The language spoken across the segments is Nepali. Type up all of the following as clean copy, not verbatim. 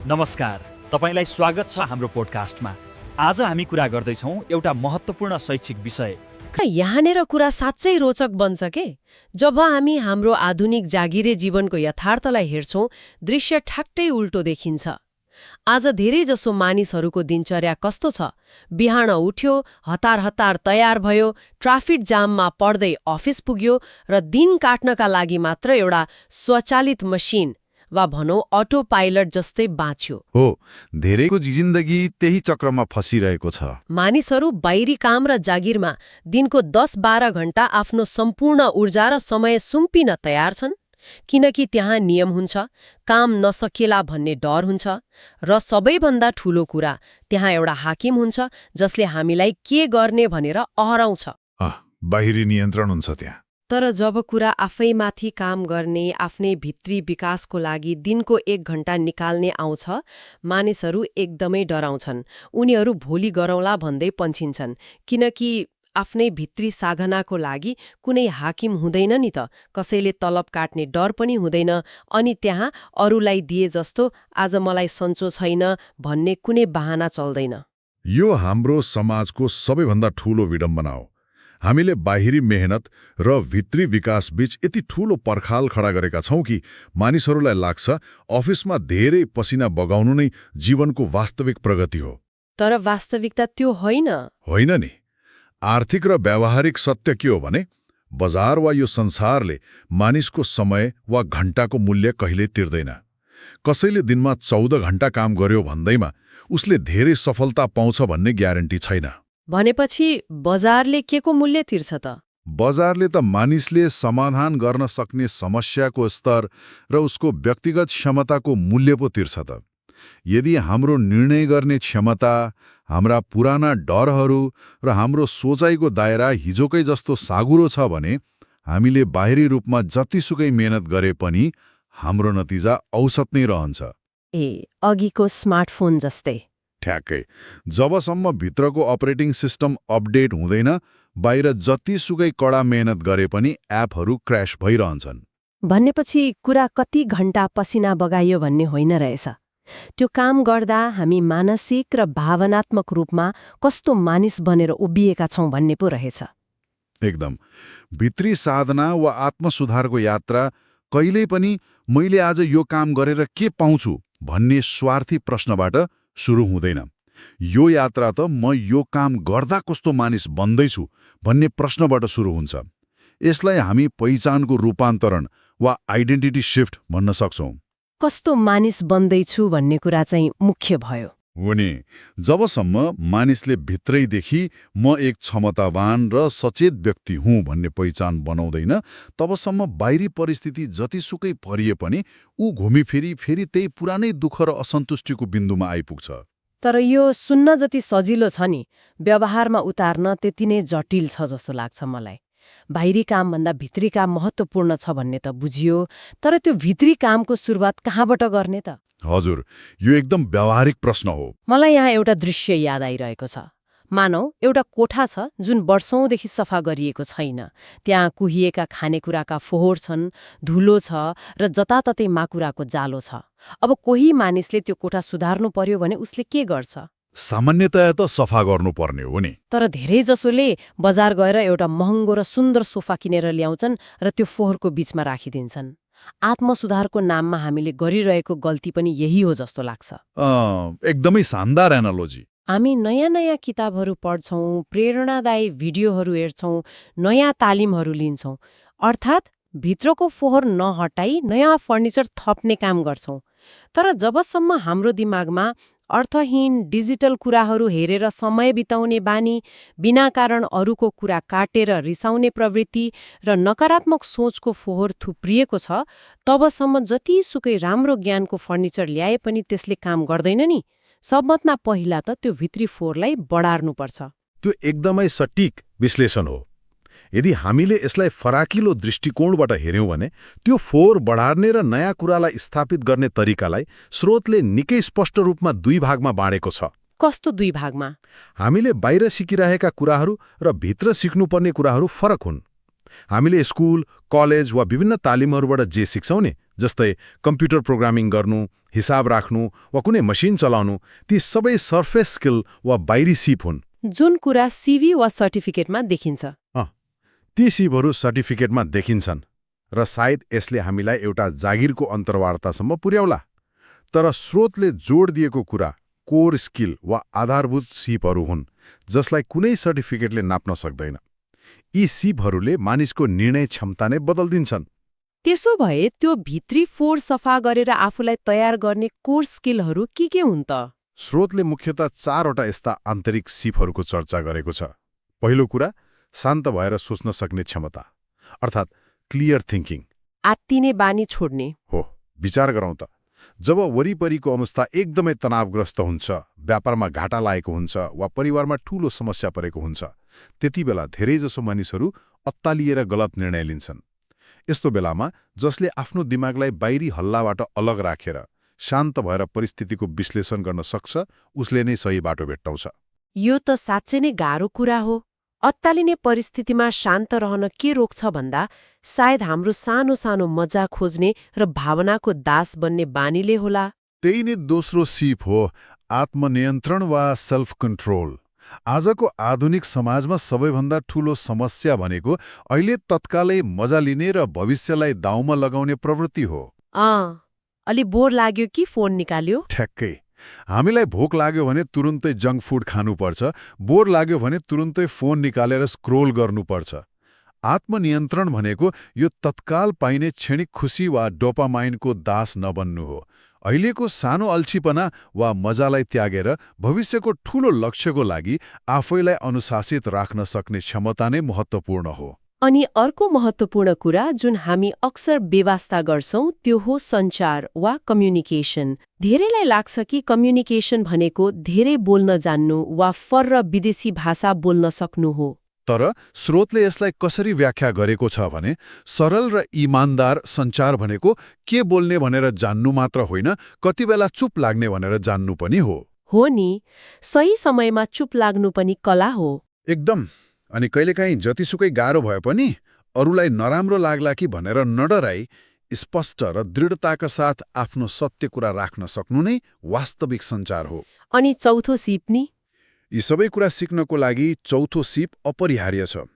नमस्कार, तपाईलाई स्वागत छ हाम्रो पोडकास्टमा। आज हामी कुरा गर्दैछौँ एउटा महत्त्वपूर्ण शैक्षिक विषय। यहाँनेर कुरा साँच्चै रोचक बन्छ के जब हामी हाम्रो आधुनिक जागिरे जीवनको यथार्थलाई हेर्छौं, दृश्य ठ्याक्कै उल्टो देखिन्छ। आज धेरैजसो मानिसहरूको दिनचर्या कस्तो छ? बिहान उठ्यो, हतार हतार तयार भयो, ट्राफिक जाममा पड्दै अफिस पुग्यो र दिन काट्नका लागि मात्र एउटा स्वचालित मसिन वा भनौँ अटो पाइलट जस्तै बाँच्यो। हो, धेरैको जिन्दगी त्यही चक्रमा फसिरहेको छ। मानिसहरू बाहिरी काम र जागिरमा दिनको 10-12 घण्टा आफ्नो सम्पूर्ण ऊर्जा र समय सुम्पिन तयार छन्, किनकि त्यहाँ नियम हुन्छ, काम नसकेला भन्ने डर हुन्छ र सबैभन्दा ठूलो कुरा, त्यहाँ एउटा हाकिम हुन्छ जसले हामीलाई के गर्ने भनेर अहराउँछ। बाहिरी नियन्त्रण हुन्छ त्यहाँ। तर जब कुरा आफैमाथि काम गर्ने, आफ्नै भित्री विकासको लागि दिनको 1 घण्टा निकाल्ने आउँछ, मानिसहरू एकदमै डराउँछन्। उनीहरू भोलि गरौँला भन्दै पन्छिन्छन्, किनकि आफ्नै भित्री साधनाको लागि कुनै हाकिम हुँदैन नि त, कसैले तलब काट्ने डर पनि हुँदैन, अनि त्यहाँ अरूलाई दिए जस्तो आज मलाई सन्चो छैन भन्ने कुनै बहाना चल्दैन। यो हाम्रो समाजको सबैभन्दा ठूलो विडम्बना हो। हामीले बाहिरी मेहनत र भित्री विकासबीच यति ठूलो पर्खाल खडा गरेका छौं कि मानिसहरूलाई लाग्छ अफिसमा धेरै पसिना बगाउनु नै जीवनको वास्तविक प्रगति हो। तर वास्तविकता त्यो होइन। होइन नि। आर्थिक र व्यावहारिक सत्य के हो भने बजार वा यो संसारले मानिसको समय वा घण्टाको मूल्य कहिल्यै तिर्दैन। कसैले दिनमा 14 घण्टा काम गर्यो भन्दैमा उसले धेरै सफलता पाउँछ भन्ने ग्यारेन्टी छैन। भनेपछि बजारले के को मूल्य तिर्छ त? बजारले त मानिसले समाधान गर्न सक्ने समस्याको स्तर र उसको व्यक्तिगत क्षमताको मूल्य पो तिर्छ त। यदि हाम्रो निर्णय गर्ने क्षमता, हाम्रा पुराना डरहरू र हाम्रो सोचाइको दायरा हिजोकै जस्तो साँघुरो छ भने हामीले बाहिरी रूपमा जतिसुकै मेहनत गरे पनि हाम्रो नतिजा औसत नै रहन्छ। अघिको स्मार्टफोन जस्तै। ठ्याक्कै। जबसम्म भित्रको अपरेटिङ सिस्टम अपडेट हुँदैन, बाहिर जतिसुकै कडा मेहनत गरे पनि एपहरू क्र्यास भइरहन्छन्। भन्नेपछि कुरा कति घण्टा पसिना बगाइयो भन्ने होइन रहेछ। त्यो काम गर्दा हामी मानसिक र भावनात्मक रूपमा कस्तो मानिस बनेर उभिएका छौं भन्ने पो रहेछ। एकदम। भित्री साधना वा आत्मसुधारको यात्रा कहिल्यै पनि मैले आज यो काम गरेर के पाउँछु भन्ने स्वार्थी प्रश्नबाट सुरु हुँदैन। यो यात्रा त म यो काम गर्दा कस्तो मानिस बन्दैछु भन्ने प्रश्नबाट सुरु हुन्छ। यसलाई हामी पहिचानको रूपान्तरण वा आइडेन्टिटी शिफ्ट भन्न सक्छौं। कस्तो मानिस बन्दैछु भन्ने कुरा चाहिँ मुख्य भयो। हो नि। जबसम्म मानिसले भित्रैदेखि म एक क्षमतावान र सचेत व्यक्ति हुँ भन्ने पहिचान बनाउँदैन, तबसम्म बाहिरी परिस्थिति जतिसुकै परिए पनि ऊ घुमिफिरी फेरि त्यही पुरानै दुःख र असन्तुष्टिको बिन्दुमा आइपुग्छ। तर यो सुन्न जति सजिलो छ नि, व्यवहारमा उतार्न त्यति नै जटिल छ जस्तो लाग्छ मलाई। बाहिरी कामभन्दा भित्री काम महत्त्वपूर्ण छ भन्ने त बुझियो, तर त्यो भित्री कामको सुरुवात कहाँबाट गर्ने त? हजुर, यो एकदम व्यावहारिक प्रश्न हो। मलाई यहाँ एउटा दृश्य याद आइरहेको छ। मानौ एउटा कोठा छ जुन वर्षौंदेखि सफा गरिएको छैन। त्यहाँ कुहिएका खानेकुराका फोहोर छन्, धुलो छ र जताततै माकुराको जालो छ। अब कोही मानिसले त्यो कोठा सुधार्नु पर्यो भने उसले के गर्छ? सामान्यतया त सफा गर्नुपर्ने हो नि। तर धेरैजसोले बजार गएर एउटा महँगो र सुन्दर सोफा किनेर ल्याउँछन् र त्यो फोहोरको बीचमा राखिदिन्छन्। आत्मसुधारको नाममा हामीले गरिरहेको गल्ती पनि यही हो जस्तो लाग्छ। एकदमै शानदार एनालोजी। हामी नयाँ नयाँ किताबहरू पढ्छौं, प्रेरणादायी भिडियोहरू हेर्छौं, नयाँ तालिमहरू लिन्छौं, अर्थात् भित्रको फोहोर नहटाई नयाँ फर्निचर थप्ने काम गर्छौं। तर जबसम्म हाम्रो दिमागमा अर्थहीन डिजिटल कुराहरू हेरेर समय बिताउने बानी, बिना कारण अरूको कुरा काटेर रिसाउने प्रवृत्ति र नकारात्मक सोचको फोहोर थुप्रिएको छ, तबसम्म जतिसुकै राम्रो ज्ञानको फर्निचर ल्याए पनि त्यसले काम गर्दैन नि। सबभन्दा पहिला त त्यो भित्री फोहोरलाई बढार्नुपर्छ। त्यो एकदमै सटीक विश्लेषण हो। यदि हामीले यसलाई फराकिलो दृष्टिकोणबाट हेर्यौं भने त्यो फोहोर बढार्ने र नयाँ कुरालाई स्थापित गर्ने तरिकालाई स्रोतले निकै स्पष्ट रूपमा 2 भागमा बाँडेको छ। कस्तो 2 भागमा? हामीले बाहिर सिकिरहेका कुराहरू र भित्र सिक्नुपर्ने कुराहरू फरक हुन्। हामीले स्कुल, कलेज वा विभिन्न तालिमहरूबाट जे सिक्छौं नि, जस्तै कम्प्युटर प्रोग्रामिङ गर्नु, हिसाब राख्नु वा कुनै मसिन चलाउनु ती सबै सर्फेस स्किल वा बाहिरी सिप हुन्। जुन कुरा सिभी वा सर्टिफिकेटमा देखिन्छ। ती सिपहरू सर्टिफिकेटमा देखिन्छन् र सायद यसले हामीलाई एउटा जागिरको अन्तर्वार्तासम्म पुर्याउला। तर स्रोतले जोड दिएको कुरा कोर स्किल वा आधारभूत सिपहरू हुन् जसलाई कुनै सर्टिफिकेटले नाप्न सक्दैन। यी सिपहरूले मानिसको निर्णय क्षमता नै बदल्दिन्छन्। त्यसो भए त्यो भित्री फोहोर सफा गरेर आफूलाई तयार गर्ने कोर स्किलहरू के हुन् त? स्रोतले मुख्यतः 4वटा यस्ता आन्तरिक सिपहरूको चर्चा गरेको छ। पहिलो कुरा शान्त भएर सोच्न सक्ने क्षमता, अर्थात् क्लियर थिङ्किङ। आत्तिने बानी छोड्ने हो। विचार गरौँ त, जब वरिपरिको अवस्था एकदमै तनावग्रस्त हुन्छ, व्यापारमा घाटा लागेको हुन्छ वा परिवारमा ठूलो समस्या परेको हुन्छ, त्यति बेला धेरैजसो मानिसहरू अत्तालिएर गलत निर्णय लिन्छन्। यस्तो बेलामा जसले आफ्नो दिमागलाई बाहिरी हल्लाबाट अलग राखेर शान्त भएर परिस्थितिको विश्लेषण गर्न सक्छ, उसले नै सही बाटो भेट्टाउँछ। यो त साँच्चै नै गाह्रो कुरा हो। अत्तालिने परिस्थितिमा शान्त रहन के रोक्छ भन्दा सायद हाम्रो सानो सानो मजा खोज्ने र भावनाको दास बन्ने बानीले होला। त्यही नै दोस्रो सिप हो, आत्मनियन्त्रण वा सेल्फ कन्ट्रोल। आजको आधुनिक समाजमा सबैभन्दा ठूलो समस्या भनेको अहिले तत्कालै मजा लिने र भविष्यलाई दाउमा लगाउने प्रवृत्ति हो। अलि बोर लाग्यो कि फोन निकाल्यो। ठ्याक्कै। हामीलाई भोक लाग्यो भने तुरुन्तै जङ्क फुड खानुपर्छ, बोर लाग्यो भने तुरुन्तै फोन निकालेर स्क्रोल गर्नुपर्छ। आत्मनियन्त्रण भनेको यो तत्काल पाइने क्षणिक खुसी वा डोपामाइनको दास नबन्नु हो। अहिलेको सानो अल्छीपना वा मजालाई त्यागेर भविष्यको ठूलो लक्ष्यको लागि आफैलाई अनुशासित राख्न सक्ने क्षमता नै महत्त्वपूर्ण हो। अनि अर्को महत्त्वपूर्ण कुरा जुन हामी अक्सर बेवास्ता गर्छौं त्यो हो सञ्चार वा कम्युनिकेसन। धेरैलाई लाग्छ कि कम्युनिकेसन भनेको धेरै बोल्न जान्नु वा फर्र विदेशी भाषा बोल्न सक्नु हो। तर स्रोतले यसलाई कसरी व्याख्या गरेको छ भने सरल र इमान्दार सञ्चार भनेको के बोल्ने भनेर जान्नु मात्र होइन, कति बेला चुप लाग्ने भनेर जान्नु पनि हो। हो नि, सही समयमा चुप लाग्नु पनि कला हो। एकदम। अनि कहिलेकाहीँ जतिसुकै गाह्रो भए पनि अरूलाई नराम्रो लाग्ला कि भनेर नडराई स्पष्ट र दृढताका साथ आफ्नो सत्य कुरा राख्न सक्नु नै वास्तविक सञ्चार हो। अनि चौथो सिप नि? यी सबै कुरा सिक्नको लागि चौथो सिप अपरिहार्य छ।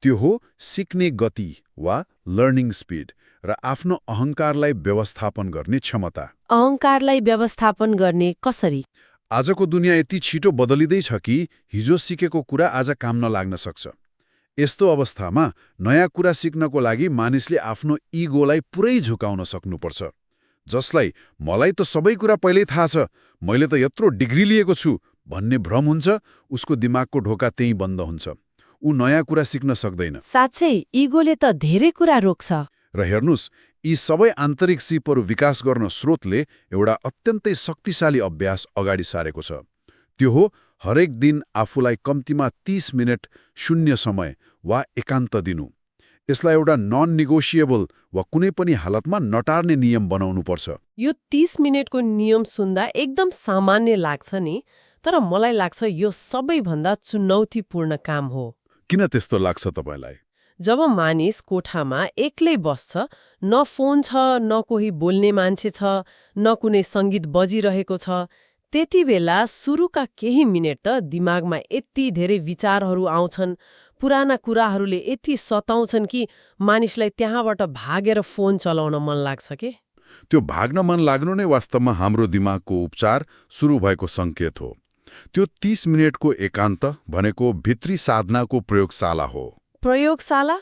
त्यो हो सिक्ने गति वा लर्निङ स्पिड र आफ्नो अहङ्कारलाई व्यवस्थापन गर्ने क्षमता। अहङ्कारलाई व्यवस्थापन गर्ने कसरी? आजको दुनियाँ यति छिटो बदलिँदैछ कि हिजो सिकेको कुरा आज काम नलाग्न सक्छ। यस्तो अवस्थामा नयाँ कुरा सिक्नको लागि मानिसले आफ्नो इगोलाई पुरै झुकाउन सक्नुपर्छ। जसलाई मलाई त सबै कुरा पहिल्यै थाहा छ, मैले त यत्रो डिग्री लिएको छु भन्ने भ्रम हुन्छ, उसको दिमागको ढोका त्यहीँ बन्द हुन्छ। ऊ नयाँ कुरा सिक्न सक्दैन। साँच्चै इगोले त धेरै कुरा रोक्छ। र हेर्नुस्, यी सबै आन्तरिक सिपहरू विकास गर्न स्रोतले एउटा अत्यन्तै शक्तिशाली अभ्यास अगाडि सारेको छ। त्यो हो हरेक दिन आफूलाई कम्तीमा 30 मिनट शून्य समय वा एकान्त दिनु। यसलाई एउटा नन निगोसिएबल वा कुनै पनि हालतमा नटार्ने नियम बनाउनुपर्छ। यो 30 मिनेटको नियम सुन्दा एकदम सामान्य लाग्छ नि, तर मलाई लाग्छ यो सबैभन्दा चुनौतीपूर्ण काम हो। किन त्यस्तो लाग्छ तपाईँलाई? जब मानिस कोठामा एक्लै बस्छ, न फोन छ, न कोही बोल्ने मान्छे छ, न कुनै सङ्गीत बजिरहेको छ, त्यति बेला सुरुका केही मिनेट त दिमागमा यति धेरै विचारहरू आउँछन्, पुराना कुराहरूले यति सताउँछन् कि मानिसलाई त्यहाँबाट भागेर फोन चलाउन मन लाग्छ के? त्यो भाग्न मन लाग्नु नै वास्तवमा हाम्रो दिमागको उपचार सुरु भएको सङ्केत हो। त्यो 30 मिनेटको एकान्त भनेको भित्री साधनाको प्रयोगशाला हो। प्रयोगशाला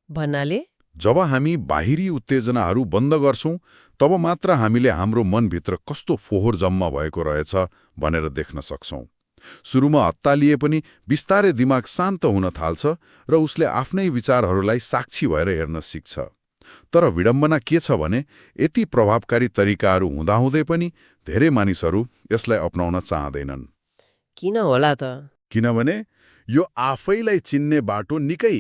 भन्नाले? जब हामी बाहिरी उत्तेजनाहरू बन्द गर्छौं, तब मात्र हामीले हाम्रो मनभित्र कस्तो फोहोर जम्मा भएको रहेछ भनेर देख्न सक्छौं। सुरुमा हत्तालिए पनि बिस्तारै दिमाग शान्त हुन थाल्छ र उसले आफ्नै विचारहरूलाई साक्षी भएर हेर्न सिक्छ। तर विडम्बना के छ भने यति प्रभावकारी तरिकाहरू हुँदाहुँदै पनि धेरै मानिसहरू यसलाई अपनाउन चाहँदैनन्। किन होला त? किनभने यो आफैलाई चिन्ने बाटो निकै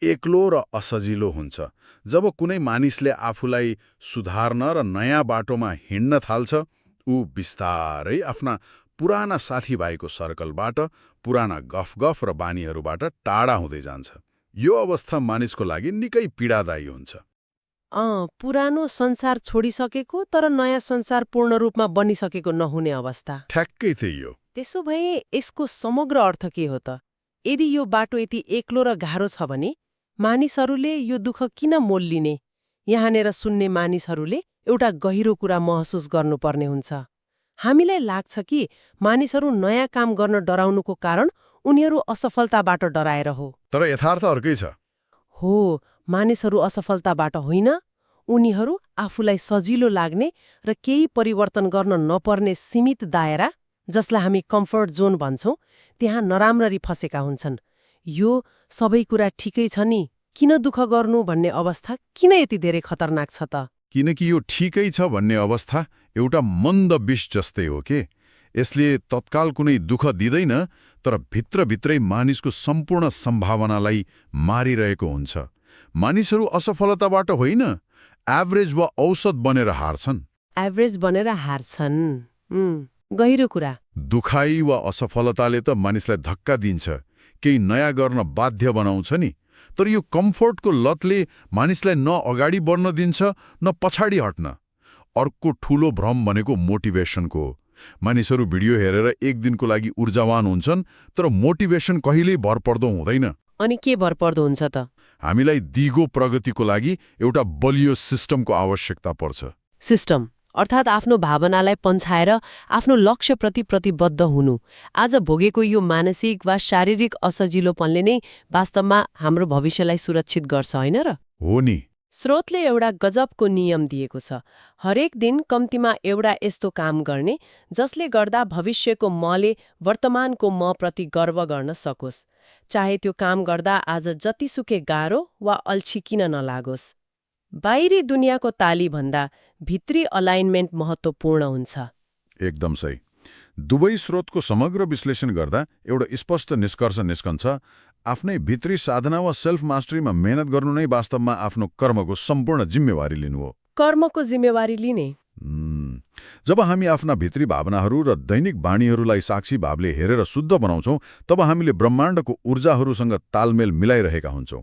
एक्लो र असजिलो हुन्छ। जब कुनै मानिसले आफूलाई सुधार्न र नयाँ बाटोमा हिँड्न थाल्छ, ऊ बिस्तारै आफ्ना पुराना साथीभाइको सर्कलबाट, पुराना गफ र बानीहरूबाट टाढा हुँदै जान्छ। यो अवस्था मानिसको लागि निकै पीडादायी हुन्छ। पुरानो संसार छोडिसकेको तर नयाँ संसार पूर्ण रूपमा बनिसकेको नहुने अवस्था। ठ्याक्कै त्यही हो। त्यसो भए यसको समग्र अर्थ के हो त? यदि यो बाटो यति एक्लो र गाह्रो छ भने मानिसहरूले यो दुःख किन मोल लिने? यहाँनिर सुन्ने मानिसहरूले एउटा गहिरो कुरा महसुस गर्नुपर्ने हुन्छ। हामीलाई लाग्छ कि मानिसहरू नयाँ काम गर्न डराउनुको कारण उनीहरू असफलताबाट डराएर हो। तर यथार्थ अर्कै छ। हो, मानिसहरू असफलताबाट होइन, उनीहरू आफूलाई सजिलो लाग्ने र केही परिवर्तन गर्न नपर्ने सीमित दायरा, जसलाई हामी कम्फर्ट जोन भन्छौं, त्यहाँ नराम्ररी फसेका हुन्छन्। यो सबै कुरा ठिकै छ नि, किन दुःख गर्नु भन्ने अवस्था किन यति धेरै खतरनाक छ त? किनकि यो ठिकै छ भन्ने अवस्था एउटा मन्द विष जस्तै हो के। यसले तत्काल कुनै दुःख दिँदैन, तर भित्रभित्रै मानिसको सम्पूर्ण सम्भावनालाई मारिरहेको हुन्छ। मानिसहरू असफलताबाट होइन, एभरेज वा औसत बनेर हार्छन्। एभरेज बनेर हार्छन्। गहिरो कुरा। दुखाइ वा असफलताले त मानिसलाई धक्का दिन्छ, केही नयाँ गर्न बाध्य बनाउँछ नि। तर यो कम्फर्टको लतले मानिसलाई न अगाडि बढ्न दिन्छ न पछाडि हट्न। अर्को ठूलो भ्रम भनेको मोटिभेसनको हो। मानिसहरू भिडियो हेरेर एक दिनको लागि ऊर्जावान हुन्छन्, तर मोटिभेसन कहिल्यै भरपर्दो हुँदैन। अनि के भरपर्दो हुन्छ त? हामीलाई दिगो प्रगतिको लागि एउटा बलियो सिस्टमको आवश्यकता पर्छ। सिस्टम अर्थात् आफ्नो भावनालाई पन्छाएर आफ्नो लक्ष्यप्रति प्रतिबद्ध हुनु। आज भोगेको यो मानसिक वा शारीरिक असजिलोपनले नै वास्तवमा हाम्रो भविष्यलाई सुरक्षित गर्छ, होइन र? हो नि। स्रोतले एउटा गजबको नियम दिएको छ। हरेक दिन कम्तीमा एउटा यस्तो काम गर्ने जसले गर्दा भविष्यको मले वर्तमानको मप्रति गर्व गर्न सकोस्, चाहे त्यो काम गर्दा आज जतिसुकै गाह्रो वा अल्छी किन नलागोस्। बाहिरी दुनियाँको ताली भन्दा भित्री अलाइनमेन्ट महत्त्वपूर्ण हुन्छ। एकदम सही। दुवै स्रोतको समग्र विश्लेषण गर्दा एउटा स्पष्ट निष्कर्ष निस्कन्छ, आफ्नै भित्री साधना वा सेल्फ मास्टरीमा मेहनत गर्नु नै वास्तवमा आफ्नो कर्मको सम्पूर्ण जिम्मेवारी लिनु हो। कर्मको जिम्मेवारी लिने। जब हामी आफ्ना भित्री भावनाहरू र दैनिक बाणीहरूलाई साक्षी भावले हेरेर शुद्ध बनाउँछौं, तब हामीले ब्रह्माण्डको ऊर्जाहरूसँग तालमेल मिलाइरहेका हुन्छौं।